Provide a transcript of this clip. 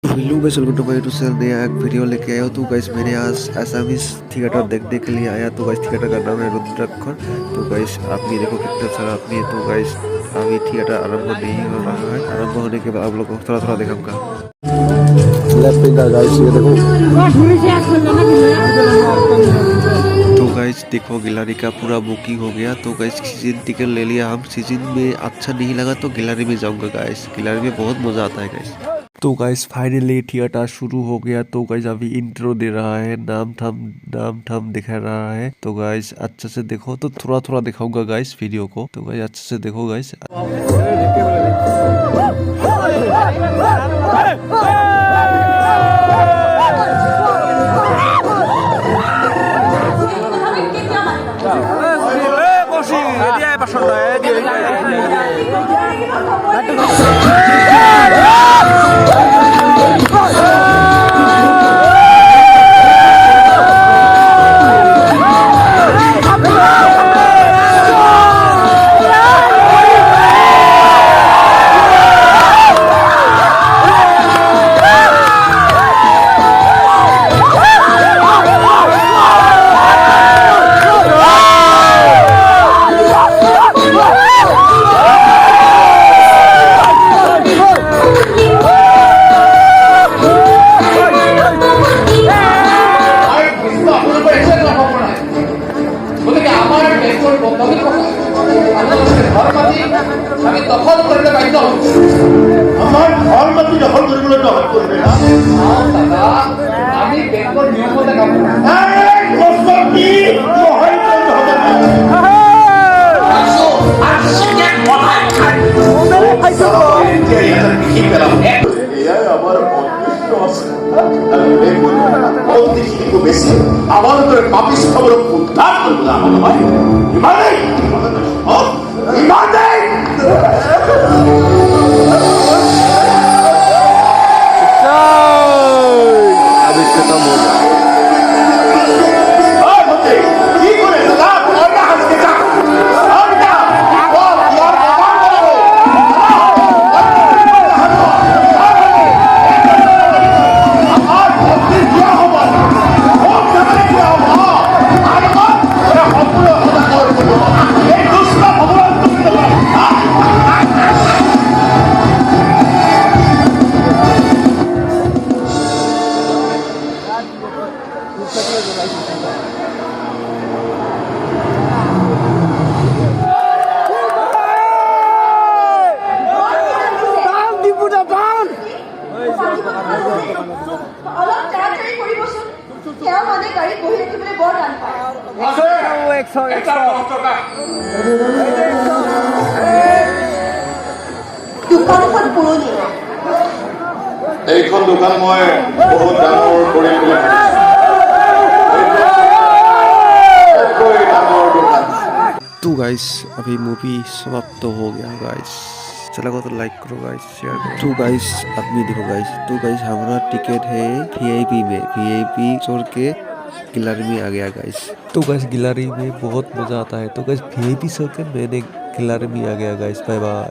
Hello guys, welcome to my YouTube channel. नया एक video लेके आया हूँ। तो गाइस मैंने आज एसामीज थिएटर देखने के लिए आया। तो गाइस थिएटर का नाम है रुद्राक्षर। तो गाइस आप ये देखो कितना सारा आदमी है। तो गाइस अभी थिएटर आरंभ नहीं हो रहा है। आरंभ होने के बाद आप लोग को थोड़ा थोड़ा दिखाऊंगा। गाइस ये देखो। तो गाइस देखो गैलरी का पूरा बुकिंग हो गया। तो गाइस सीजन टिकट ले लिया हम। सीजन में अच्छा नहीं लगा तो गैलरी में जाऊंगा गाइस। गैलरी में बहुत मजा आता है गाइस। तो गाइस फाइनली थिएटर शुरू हो गया। तो गाइस अभी इंट्रो दे रहा है, नाम ठम दिखा रहा है। तो गाइस अच्छे से देखो। तो थोड़ा थोड़ा दिखाऊंगा गाइस वीडियो को। तो गाइस अच्छे से देखो गाइस। আমি দখল করতে বাধ্য আমার ঘর মাটি দখল কৰিবলৈ দখল করবে না দাদা আমি বেঙ্গল নিয়ম মতে কাম করব কি হয় করতে হবে আসো আজকে কথাই খাই কি পেলাম এই আমার অদৃষ্ট আছে আমি বেঙ্গল অদৃষ্ট বেশি আমার উপরে পাপিস খবর উদ্ধার করব না আমার ইমানে ইমানে अभी खत्म हो गया। এইখন দোকান মই বহুত ডাঙৰ কৰিম বুলি तो गाइस अभी मूवी समाप्त हो गया गाइस। चला को तो लाइक करो गाइस, शेयर करो। तो गाइस आदमी देखो गाइस। तो गाइस हमारा टिकट है वीआईपी में। वीआईपी छोड़ के गैलरी में आ गया गाइस। तो गाइस गैलरी में बहुत मजा आता है। तो गाइस वीआईपी छोड़ के मैंने गैलरी में आ गया गाइस। Bye bye.